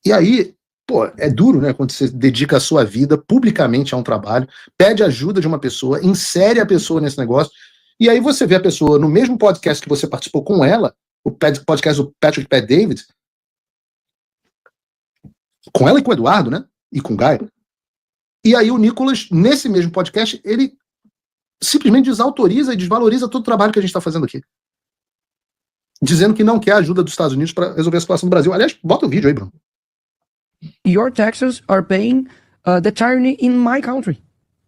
E aí, pô, é duro, né, quando você dedica a sua vida publicamente a um trabalho, pede ajuda de uma pessoa, insere a pessoa nesse negócio, e aí você vê a pessoa no mesmo podcast que você participou com ela, o podcast do Patrick Bet-David, com ela e com o Eduardo, né, e com o Guy, e aí o Nicolas, nesse mesmo podcast, ele simplesmente desautoriza e desvaloriza todo o trabalho que a gente está fazendo aqui. Dizendo que não quer a ajuda dos Estados Unidos para resolver a situação do Brasil. Aliás, bota o vídeo aí, Bruno. Your taxes are paying the tyranny in my country.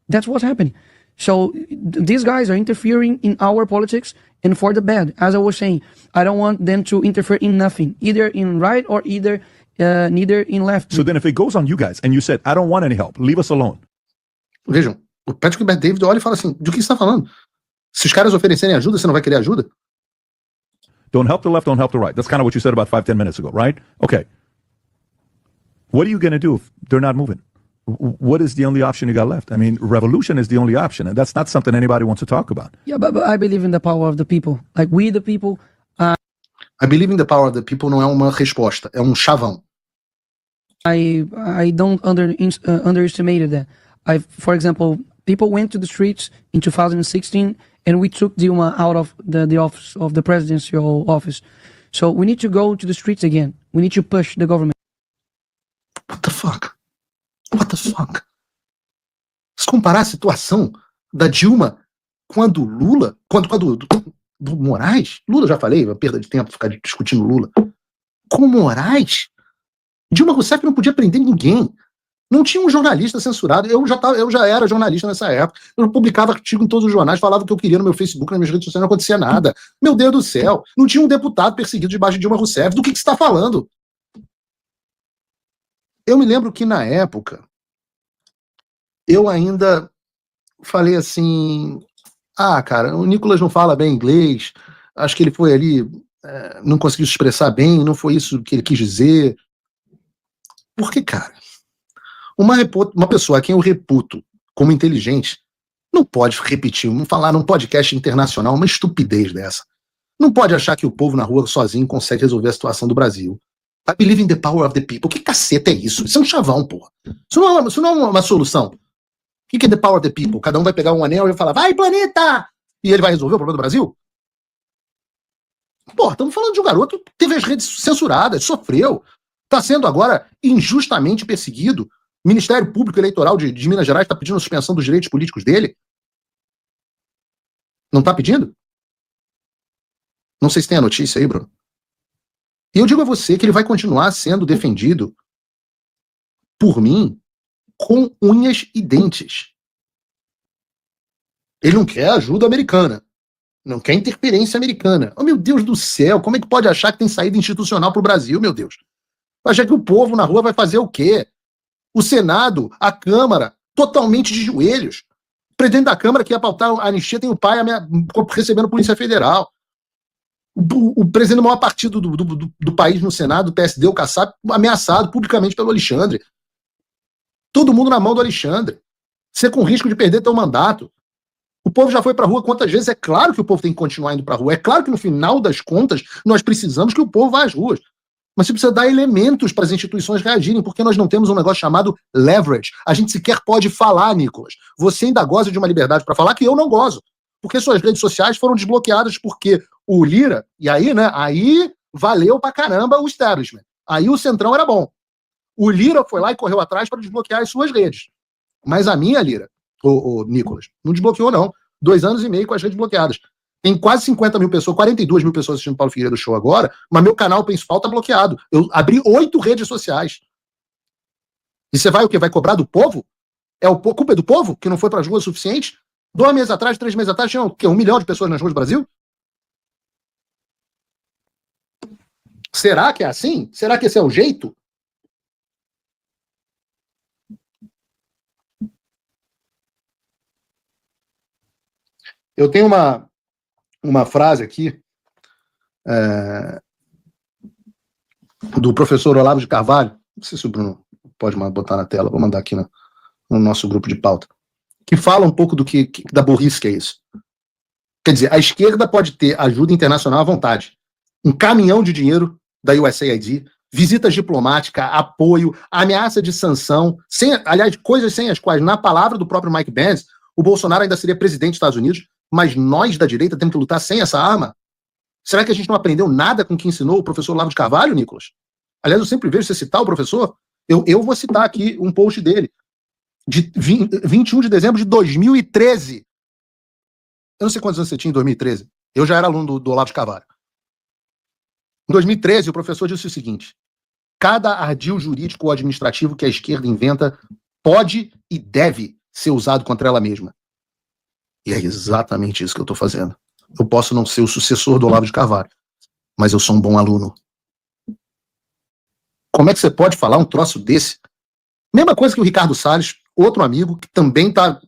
That's what's happening. So these guys are interfering in our politics and for the bad. As I was saying, I don't want them to interfere in nothing, either in right or neither in left. So then if it goes on you guys and you said, I don't want any help, leave us alone. Vejam, o Patrick Bet-David olha e fala assim, do que você está falando? Se os caras oferecerem ajuda, você não vai querer ajuda? Don't help the left, don't help the right. That's kind of what you said about 5-10 minutes ago, right? Okay. What are you going to do if they're not moving? What is the only option you got left? I mean, revolution is the only option, and that's not something anybody wants to talk about. Yeah, but I believe in the power of the people. Like, we the people... I believe in the power of the people não é uma resposta, é um chavão. I don't underestimate that. For example, people went to the streets in 2016 and we took Dilma out of the office of the presidential office. So we need to go to the streets again. We need to push the government. What the fuck? What the fuck? Se comparar a situação da Dilma com a do Lula, com a do Moraes, Lula já falei, uma perda de tempo ficar discutindo Lula, com o Moraes, Dilma Rousseff não podia prender ninguém. Não tinha um jornalista censurado. Eu já era jornalista nessa época. Eu publicava artigo em todos os jornais, falava o que eu queria no meu Facebook, nas minhas redes sociais, não acontecia nada. Meu Deus do céu. Não tinha um deputado perseguido debaixo de Dilma Rousseff. Do que você está falando? Eu me lembro que, na época, eu ainda falei assim, cara, o Nicolas não fala bem inglês, acho que ele foi ali, não conseguiu se expressar bem, não foi isso que ele quis dizer. Porque, cara, uma pessoa a quem eu reputo como inteligente não pode repetir, falar num podcast internacional uma estupidez dessa. Não pode achar que o povo na rua sozinho consegue resolver a situação do Brasil. I believe in the power of the people. Que caceta é isso? Isso é um chavão, porra. Isso não é uma solução. O que é the power of the people? Cada um vai pegar um anel e vai falar, vai, planeta! E ele vai resolver o problema do Brasil? Porra, estamos falando de um garoto que teve as redes censuradas, sofreu, está sendo agora injustamente perseguido. O Ministério Público Eleitoral de Minas Gerais está pedindo a suspensão dos direitos políticos dele. Não está pedindo? Não sei se tem a notícia aí, Bruno. E eu digo a você que ele vai continuar sendo defendido por mim com unhas e dentes. Ele não quer ajuda americana. Não quer interferência americana. Oh, meu Deus do céu, como é que pode achar que tem saída institucional para o Brasil, meu Deus? Vai achar que o povo na rua vai fazer o quê? O Senado, a Câmara, totalmente de joelhos. O presidente da Câmara que ia pautar a anistia tem o pai recebendo Polícia Federal. O presidente do maior partido do país no Senado, o PSD, o Kassab, ameaçado publicamente pelo Alexandre. Todo mundo na mão do Alexandre. Você com risco de perder teu mandato. O povo já foi pra rua quantas vezes? É claro que o povo tem que continuar indo pra rua. É claro que no final das contas nós precisamos que o povo vá às ruas. Mas você precisa dar elementos para as instituições reagirem, porque nós não temos um negócio chamado leverage. A gente sequer pode falar, Nicolas. Você ainda goza de uma liberdade para falar que eu não gozo. Porque suas redes sociais foram desbloqueadas porque o Lira, e aí, né, aí valeu pra caramba o establishment. Aí o Centrão era bom. O Lira foi lá e correu atrás para desbloquear as suas redes. Mas a minha, Lira, o Nicolas, não desbloqueou, não. 2 anos e meio com as redes bloqueadas. Tem quase 50 mil pessoas, 42 mil pessoas assistindo o Paulo Figueiredo Show agora, mas meu canal principal tá bloqueado. Eu abri 8 redes sociais. E você vai o quê? Vai cobrar do povo? Culpa é do povo que não foi para as ruas o suficiente? 2 meses atrás, 3 meses atrás, tinha o quê? 1 milhão de pessoas nas ruas do Brasil? Será que é assim? Será que esse é o jeito? Eu tenho uma frase aqui do professor Olavo de Carvalho, não sei se o Bruno pode botar na tela, vou mandar aqui no nosso grupo de pauta, que fala um pouco da burrice que é isso. Quer dizer, a esquerda pode ter ajuda internacional à vontade. Um caminhão de dinheiro da USAID, visitas diplomáticas, apoio, ameaça de sanção, aliás, coisas sem as quais, na palavra do próprio Mike Pence, o Bolsonaro ainda seria presidente dos Estados Unidos, mas nós da direita temos que lutar sem essa arma? Será que a gente não aprendeu nada com o que ensinou o professor Olavo de Carvalho, Nicolas? Aliás, eu sempre vejo você citar o professor. Eu vou citar aqui um post dele, de 21 de dezembro de 2013. Eu não sei quantos anos você tinha em 2013. Eu já era aluno do Olavo de Carvalho. Em 2013, o professor disse o seguinte: cada ardil jurídico ou administrativo que a esquerda inventa pode e deve ser usado contra ela mesma. E é exatamente isso que eu estou fazendo. Eu posso não ser o sucessor do Olavo de Carvalho, mas eu sou um bom aluno. Como é que você pode falar um troço desse? Mesma coisa que o Ricardo Salles, outro amigo, que também está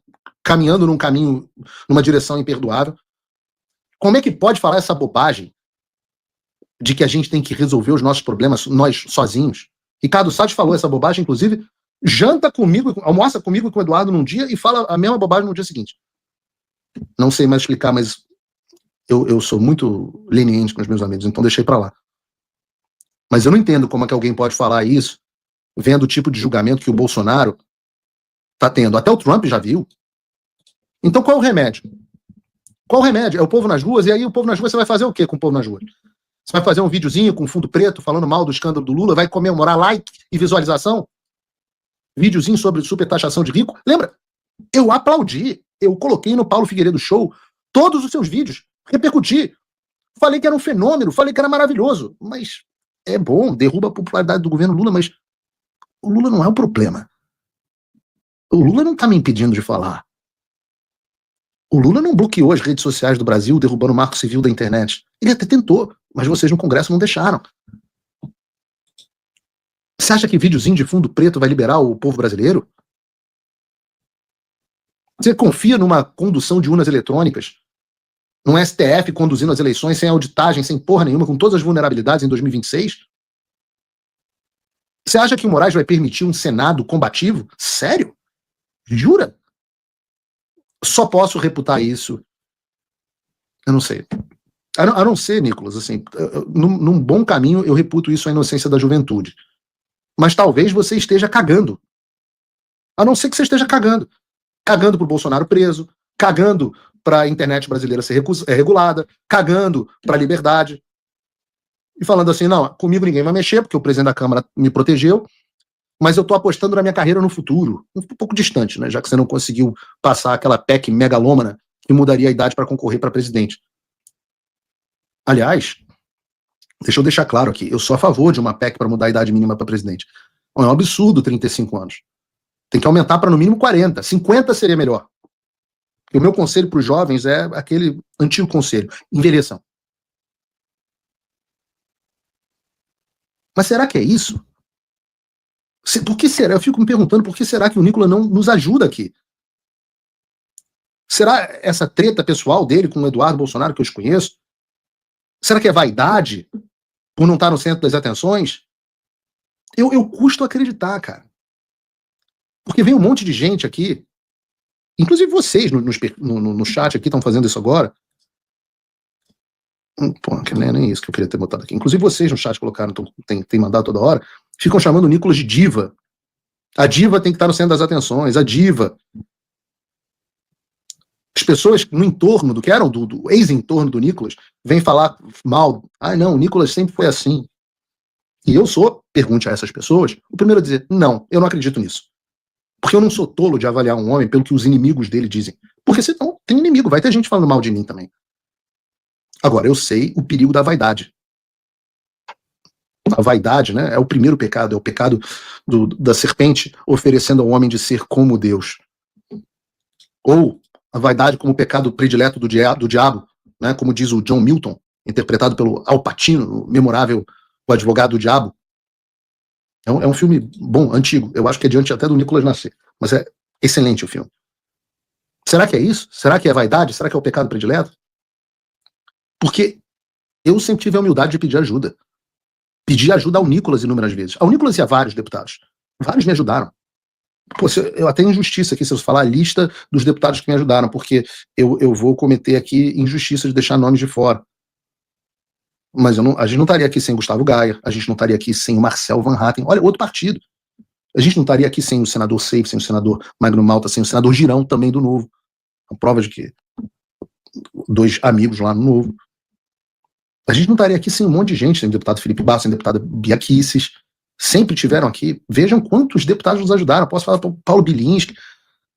caminhando numa direção imperdoável. Como é que pode falar essa bobagem de que a gente tem que resolver os nossos problemas nós sozinhos? Ricardo Salles falou essa bobagem, inclusive, janta comigo, almoça comigo e com o Eduardo num dia e fala a mesma bobagem no dia seguinte. Não sei mais explicar, mas eu sou muito leniente com os meus amigos, então deixei pra lá. Mas eu não entendo como é que alguém pode falar isso vendo o tipo de julgamento que o Bolsonaro tá tendo. Até o Trump já viu. Então qual é o remédio? Qual o remédio? É o povo nas ruas, e aí o povo nas ruas, você vai fazer o quê com o povo nas ruas? Você vai fazer um videozinho com fundo preto falando mal do escândalo do Lula, vai comemorar like e visualização? Videozinho sobre supertaxação de rico? Lembra? Eu aplaudi. Eu coloquei no Paulo Figueiredo Show todos os seus vídeos, repercuti. Falei que era um fenômeno, falei que era maravilhoso. Mas é bom, derruba a popularidade do governo Lula, mas o Lula não é o problema. O Lula não está me impedindo de falar. O Lula não bloqueou as redes sociais do Brasil, derrubando o marco civil da internet. Ele até tentou, mas vocês no Congresso não deixaram. Você acha que videozinho de fundo preto vai liberar o povo brasileiro? Você confia numa condução de urnas eletrônicas? Num STF conduzindo as eleições sem auditagem, sem porra nenhuma, com todas as vulnerabilidades em 2026? Você acha que o Moraes vai permitir um Senado combativo? Sério? Jura? Só posso reputar isso. Eu não sei. A não ser, Nicolas, assim, num bom caminho eu reputo isso à inocência da juventude. Mas talvez você esteja cagando. A não ser que você esteja cagando. Cagando pro Bolsonaro preso, cagando para a internet brasileira ser regulada, cagando para a liberdade. E falando assim, não, comigo ninguém vai mexer, porque o presidente da Câmara me protegeu, mas eu tô apostando na minha carreira no futuro. Um pouco distante, né? Já que você não conseguiu passar aquela PEC megalômana que mudaria a idade para concorrer para presidente. Aliás, deixa eu deixar claro aqui, eu sou a favor de uma PEC para mudar a idade mínima para presidente. É um absurdo 35 anos. Tem que aumentar para no mínimo 40. 50 seria melhor. E o meu conselho para os jovens é aquele antigo conselho: envelheçam. Mas será que é isso? Por que será? Eu fico me perguntando por que será que o Nicolas não nos ajuda aqui? Será essa treta pessoal dele com o Eduardo Bolsonaro, que eu conheço? Será que é vaidade por não estar no centro das atenções? Eu custo acreditar, cara. Porque vem um monte de gente aqui, inclusive vocês no chat aqui estão fazendo isso agora. Pô, que nem isso que eu queria ter botado aqui. Inclusive vocês no chat colocaram, tem mandado toda hora, ficam chamando o Nicolas de diva. A diva tem que estar no centro das atenções, a diva. As pessoas no entorno do que eram do ex-entorno do Nicolas vêm falar mal. Ah, não, o Nicolas sempre foi assim. E eu pergunte a essas pessoas, o primeiro a dizer, não, eu não acredito nisso. Porque eu não sou tolo de avaliar um homem pelo que os inimigos dele dizem. Porque senão tem inimigo, vai ter gente falando mal de mim também. Agora, eu sei o perigo da vaidade. A vaidade, né, é o primeiro pecado, é o pecado da serpente oferecendo ao homem de ser como Deus. Ou a vaidade como pecado predileto do diabo, né, como diz o John Milton, interpretado pelo Al Pacino, o memorável O Advogado do Diabo. É um filme bom, antigo. Eu acho que é diante até do Nicolas nascer. Mas é excelente o filme. Será que é isso? Será que é vaidade? Será que é o pecado predileto? Porque eu sempre tive a humildade de pedir ajuda. Pedi ajuda ao Nicolas inúmeras vezes. Ao Nicolas e a vários deputados. Vários me ajudaram. Pô, eu até injustiça aqui se eu falar a lista dos deputados que me ajudaram, porque eu vou cometer aqui injustiça de deixar nomes de fora. Mas a gente não estaria aqui sem Gustavo Gaia, a gente não estaria aqui sem o Marcel Van Hatten, olha, outro partido. A gente não estaria aqui sem o senador Seif, sem o senador Magno Malta, sem o senador Girão, também do Novo. A prova de que 2 amigos lá no Novo. A gente não estaria aqui sem um monte de gente, sem o deputado Felipe Barros, sem o deputado Bia Kicis, sempre tiveram aqui. Vejam quantos deputados nos ajudaram. Posso falar para o Paulo Bilinski,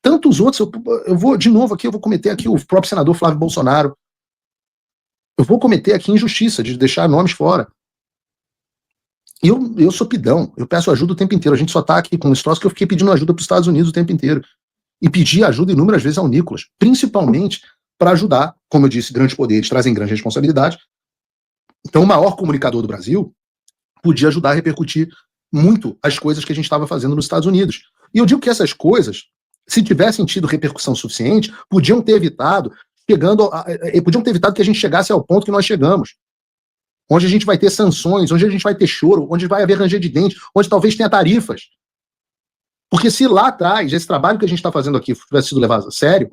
tantos outros. Eu vou, de novo, aqui, eu vou cometer aqui o próprio senador Flávio Bolsonaro. Eu vou cometer aqui injustiça de deixar nomes fora. Eu sou pidão, eu peço ajuda o tempo inteiro. A gente só tá aqui com esse troço que eu fiquei pedindo ajuda para os Estados Unidos o tempo inteiro. E pedi ajuda inúmeras vezes ao Nicolas, principalmente para ajudar, como eu disse, grandes poderes trazem grande responsabilidade. Então, o maior comunicador do Brasil podia ajudar a repercutir muito as coisas que a gente estava fazendo nos Estados Unidos. E eu digo que essas coisas, se tivessem tido repercussão suficiente, podiam ter evitado que a gente chegasse ao ponto que nós chegamos. Onde a gente vai ter sanções, onde a gente vai ter choro, onde vai haver ranger de dente, onde talvez tenha tarifas. Porque se lá atrás, esse trabalho que a gente está fazendo aqui tivesse sido levado a sério,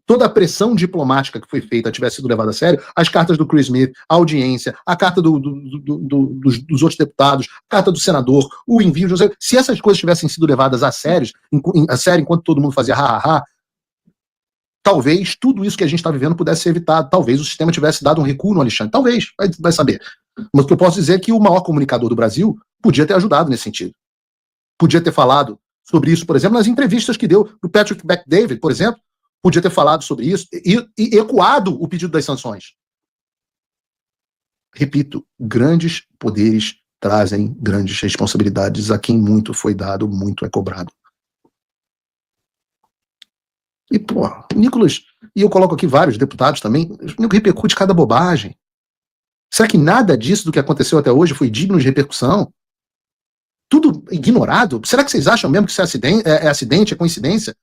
toda a pressão diplomática que foi feita tivesse sido levada a sério, as cartas do Chris Smith, a audiência, a carta dos outros deputados, a carta do senador, o envio de... Se essas coisas tivessem sido levadas a sério enquanto todo mundo fazia ha-ha-ha, talvez tudo isso que a gente está vivendo pudesse ser evitado. Talvez o sistema tivesse dado um recuo no Alexandre. Talvez, vai saber. Mas o que eu posso dizer é que o maior comunicador do Brasil podia ter ajudado nesse sentido. Podia ter falado sobre isso, por exemplo, nas entrevistas que deu para o Patrick Bet-David, por exemplo. Podia ter falado sobre isso e ecoado o pedido das sanções. Repito, grandes poderes trazem grandes responsabilidades. A quem muito foi dado, muito é cobrado. E, pô, Nicolas, e eu coloco aqui vários deputados também, repercute cada bobagem. Será que nada disso do que aconteceu até hoje foi digno de repercussão? Tudo ignorado? Será que vocês acham mesmo que isso é acidente, é coincidência?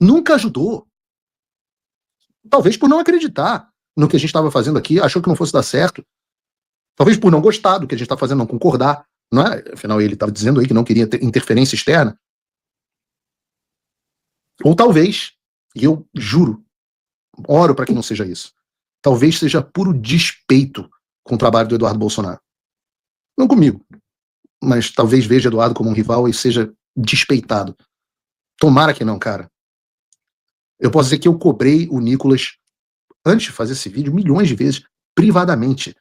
Nunca ajudou. Talvez por não acreditar no que a gente estava fazendo aqui, achou que não fosse dar certo. Talvez por não gostar do que a gente está fazendo, não concordar. Não é? Afinal, ele estava dizendo aí que não queria ter interferência externa. Ou talvez, e eu juro, oro para que não seja isso, talvez seja puro despeito com o trabalho do Eduardo Bolsonaro. Não comigo, mas talvez veja Eduardo como um rival e seja despeitado. Tomara que não, cara. Eu posso dizer que eu cobrei o Nicolas, antes de fazer esse vídeo, milhões de vezes, privadamente.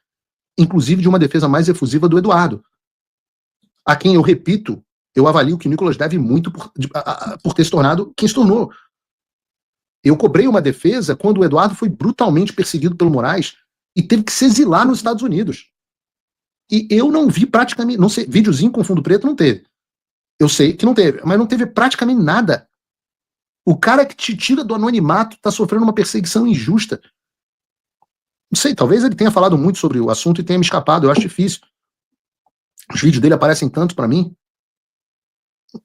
Inclusive de uma defesa mais efusiva do Eduardo. A quem eu repito, eu avalio que o Nicolas deve muito por ter se tornado quem se tornou. Eu cobrei uma defesa quando o Eduardo foi brutalmente perseguido pelo Moraes e teve que se exilar nos Estados Unidos. E eu não vi praticamente, não sei, videozinho com fundo preto não teve. Eu sei que não teve, mas não teve praticamente nada. O cara que te tira do anonimato tá sofrendo uma perseguição injusta. Não sei, talvez ele tenha falado muito sobre o assunto e tenha me escapado, eu acho difícil. Os vídeos dele aparecem tanto para mim.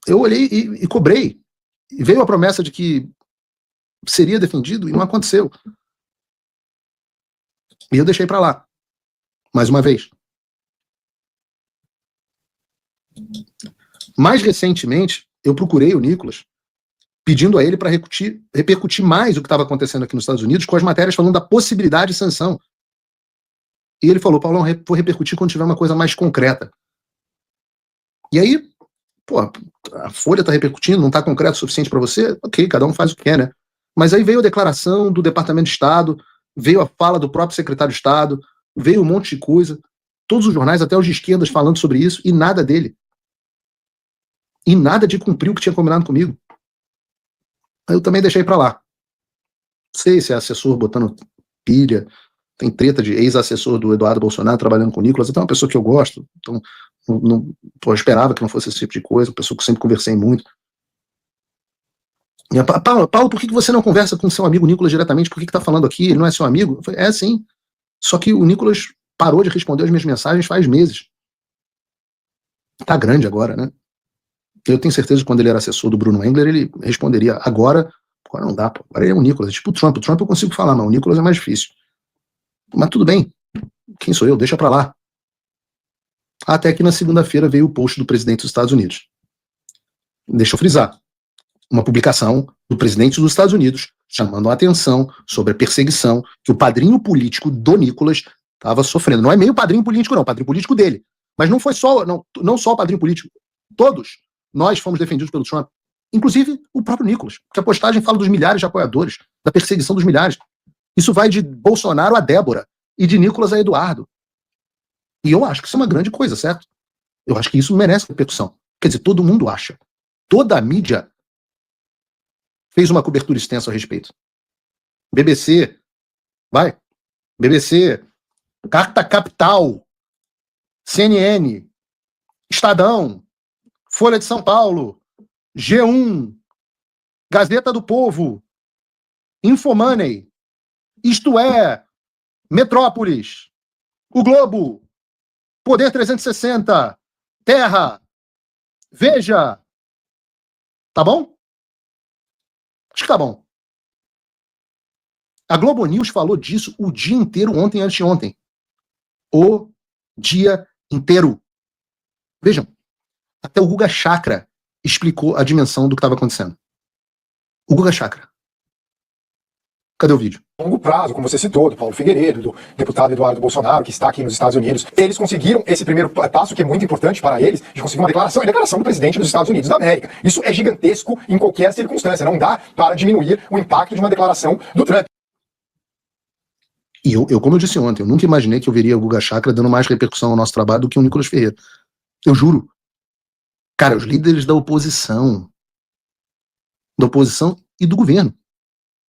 Eu olhei e cobrei. E veio a promessa de que seria defendido e não aconteceu. E eu deixei para lá. Mais uma vez. Mais recentemente, eu procurei o Nicolas, pedindo a ele para repercutir mais o que estava acontecendo aqui nos Estados Unidos, com as matérias falando da possibilidade de sanção. E ele falou, Paulão, vou repercutir quando tiver uma coisa mais concreta. E aí, pô, a Folha está repercutindo, não está concreto o suficiente para você? Ok, cada um faz o que quer, né? Mas aí veio a declaração do Departamento de Estado, veio a fala do próprio secretário de Estado, veio um monte de coisa, todos os jornais, até os de esquerdas, falando sobre isso, e nada dele. E nada de cumprir o que tinha combinado comigo. Aí eu também deixei para lá. Não sei se é assessor botando pilha, tem treta de ex-assessor do Eduardo Bolsonaro trabalhando com o Nicolas, até uma pessoa que eu gosto, então eu esperava que não fosse esse tipo de coisa, uma pessoa que eu sempre conversei muito. E Paulo, por que você não conversa com seu amigo Nicolas diretamente? Por que está falando aqui? Ele não é seu amigo? Eu falei, sim. Só que o Nicolas parou de responder as minhas mensagens faz meses. Tá grande agora, né? Eu tenho certeza que quando ele era assessor do Bruno Engler, ele responderia. Agora não dá, pô. Agora ele é um Nicolas. É tipo o Trump. O Trump eu consigo falar, mas o Nicolas é mais difícil. Mas tudo bem. Quem sou eu? Deixa pra lá. Até que na segunda-feira veio o post do presidente dos Estados Unidos. Deixa eu frisar. Uma publicação do presidente dos Estados Unidos chamando a atenção sobre a perseguição que o padrinho político do Nicolas Tava sofrendo. Não é meio padrinho político, não. Padrinho político dele. Mas não foi só, não só o padrinho político. Todos nós fomos defendidos pelo Trump. Inclusive o próprio Nicolas. Porque a postagem fala dos milhares de apoiadores, da perseguição dos milhares. Isso vai de Bolsonaro a Débora e de Nicolas a Eduardo. E eu acho que isso é uma grande coisa, certo? Eu acho que isso merece repercussão. Quer dizer, todo mundo acha. Toda a mídia fez uma cobertura extensa a respeito. BBC, BBC, Carta Capital, CNN, Estadão, Folha de São Paulo, G1, Gazeta do Povo, Infomoney, Isto É, Metrópolis, O Globo, Poder 360, Terra, Veja. Tá bom? Acho que tá bom. A Globo News falou disso o dia inteiro ontem e anteontem. O dia inteiro. Vejam, até o Guga Chakra explicou a dimensão do que estava acontecendo. O Guga Chakra. Cadê o vídeo? Longo prazo, como você citou, do Paulo Figueiredo, do deputado Eduardo Bolsonaro, que está aqui nos Estados Unidos. Eles conseguiram esse primeiro passo, que é muito importante para eles, de conseguir uma declaração, a declaração do presidente dos Estados Unidos da América. Isso é gigantesco em qualquer circunstância, não dá para diminuir o impacto de uma declaração do Trump. E eu, como eu disse ontem, eu nunca imaginei que eu veria o Guga Chakra dando mais repercussão ao nosso trabalho do que o Nicolas Ferreira. Eu juro. Cara, os líderes da oposição e do governo,